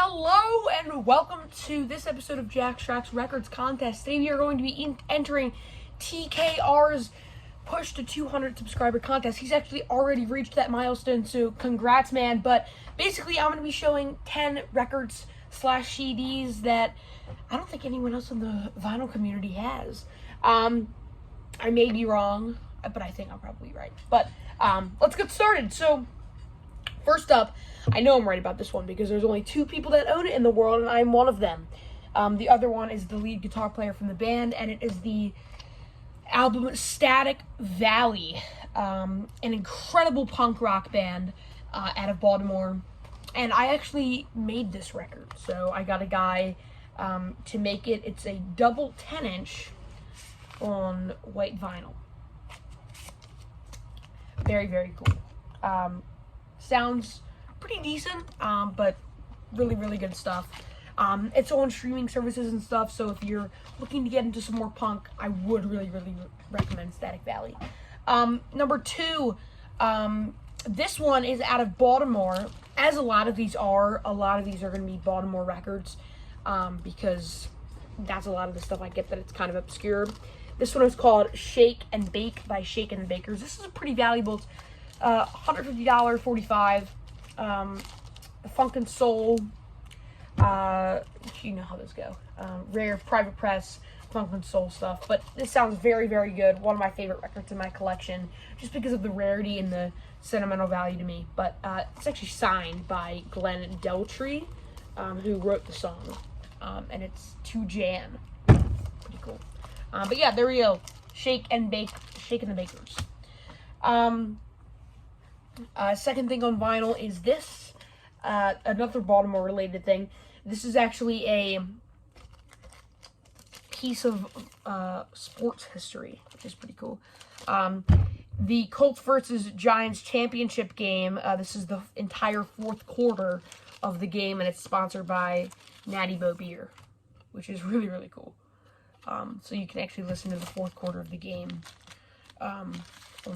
Hello and welcome to this episode of Jack Strack's Records Contest. Today we are going to be entering TKR's Push to 200 subscriber contest. He's actually already reached that milestone, so congrats, man. But basically, I'm going to be showing 10 records / CDs that I don't think anyone else in the vinyl community has. I may be wrong, but I think I'm probably right. But let's get started. So, first up, I know I'm right about this one because there's only 2 people that own it in the world, and I'm one of them. The other one is the lead guitar player from the band, and it is the album Static Valley, an incredible punk rock band out of Baltimore. And I actually made this record, so I got a guy to make it. It's a double 10-inch on white vinyl. Very, very cool. Sounds pretty decent, but really, really good stuff. It's on streaming services and stuff, so if you're looking to get into some more punk, I would really, really recommend Static Valley. Number 2, this one is out of Baltimore, as a lot of these are. A lot of these are going to be Baltimore records, because that's a lot of the stuff I get that it's kind of obscure. This one is called Shake and Bake by Shake and the Bakers. This is a pretty valuable, $150, $45. Funk and Soul, you know how those go. Rare, Private Press, Funk and Soul stuff. But this sounds very, very good. One of my favorite records in my collection, just because of the rarity and the sentimental value to me. But it's actually signed by Glenn Deltree, who wrote the song. And it's to Jan. Pretty cool. But yeah, there we go. Shake and Bake, Shake and the Bakers. Second thing on vinyl is this. Another Baltimore related thing. This is actually a piece of sports history, which is pretty cool. The Colts versus Giants championship game. This is the entire fourth quarter of the game, and it's sponsored by Natty Bo Beer, which is really, really cool. So you can actually listen to the fourth quarter of the game on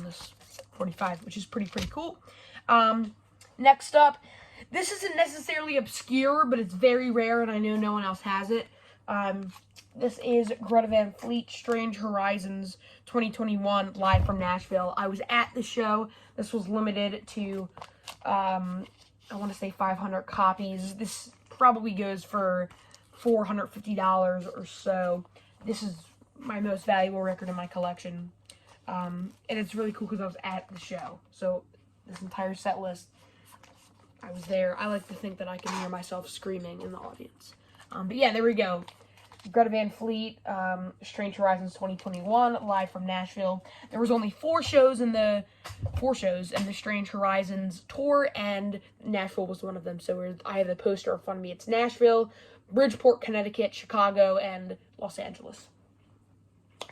this 45, which is pretty cool. Next up, this isn't necessarily obscure, but it's very rare, and I know no one else has it. This is Greta Van Fleet, Strange Horizons 2021, live from Nashville. I was at the show. This was limited to, I want to say 500 copies. This probably goes for $450 or so. This is my most valuable record in my collection. And it's really cool because I was at the show. So this entire set list, I was there. I like to think that I can hear myself screaming in the audience. But yeah, there we go. Greta Van Fleet, Strange Horizons 2021, live from Nashville. There was only 4 shows in the Strange Horizons tour, and Nashville was one of them. So I have the poster in front of me. It's Nashville, Bridgeport, Connecticut, Chicago, and Los Angeles.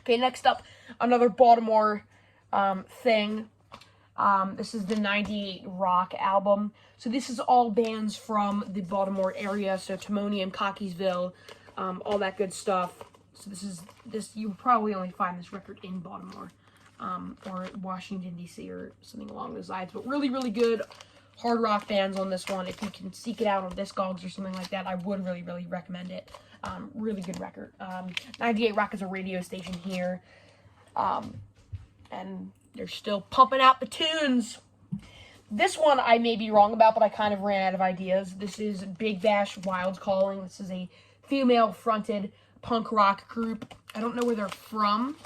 Okay, next up, another Baltimore thing. This is the 98 Rock album. So this is all bands from the Baltimore area, so Timonium, Cockeysville, all that good stuff. So you probably only find this record in Baltimore, or Washington, D.C., or something along those lines. But really, really good hard rock bands on this one. If you can seek it out on Discogs or something like that, I would really, really recommend it. Really good record. 98 Rock is a radio station here, and they're still pumping out the tunes. This one I may be wrong about, but I kind of ran out of ideas. This is Big Bash Wild Calling. This is a female-fronted punk rock group. I don't know where they're from,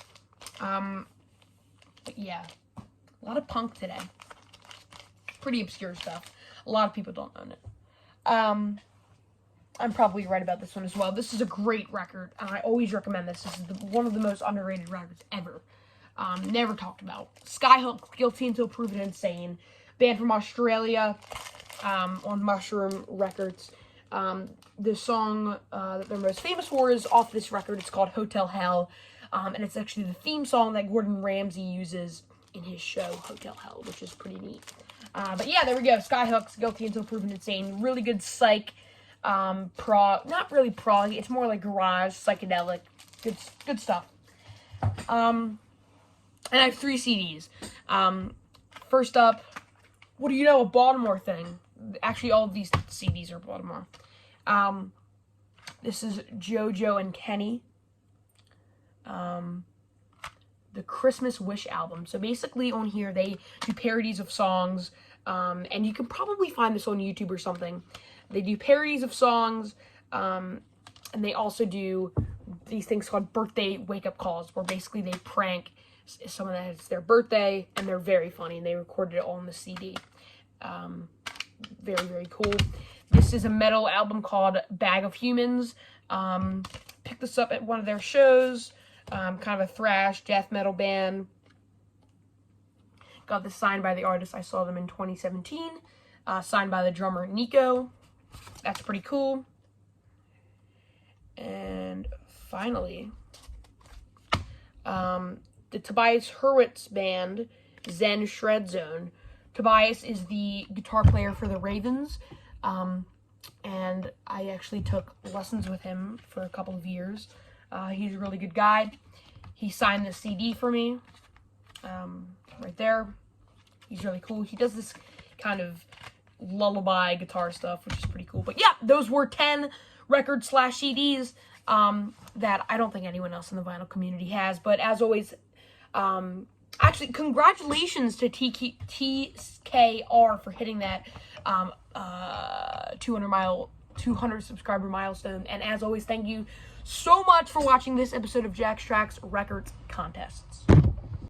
but yeah, a lot of punk today. Pretty obscure stuff. A lot of people don't own it. I'm probably right about this one as well. This is a great record, and I always recommend this. This is one of the most underrated records ever. Never talked about. Skyhook, Guilty Until Proven Insane. Band from Australia, on Mushroom Records. The song that they're most famous for is off this record. It's called Hotel Hell, and it's actually the theme song that Gordon Ramsay uses in his show, Hotel Hell, which is pretty neat. But yeah, there we go. Skyhook's Guilty Until Proven Insane. Really good psych, prog, not really prog, it's more like garage, psychedelic, good stuff. And I have 3 CDs. First up, what do you know, a Baltimore thing. Actually, all of these CDs are Baltimore. This is JoJo and Kenny. The Christmas Wish album. So basically on here, they do parodies of songs, and you can probably find this on YouTube or something. They do parodies of songs, and they also do these things called birthday wake-up calls, where basically they prank someone that it's their birthday, and they're very funny, and they recorded it all on the CD. Very, very cool. This is a metal album called Bag of Humans. Picked this up at one of their shows. Kind of a thrash death metal band. Got this signed by the artist. I saw them in 2017. Signed by the drummer Nico. That's pretty cool. And finally, the Tobias Hurwitz band, Zen Shred Zone. Tobias is the guitar player for the Ravens. And I actually took lessons with him for a couple of years. He's a really good guy. He signed this CD for me, right there. He's really cool. He does this kind of lullaby guitar stuff, which is pretty cool. But yeah, those were 10 records/CDs that I don't think anyone else in the vinyl community has. But as always, actually, congratulations to TKR for hitting that 200 subscriber milestone. And as always, thank you so much for watching this episode of Jack's Tracks Records Contests.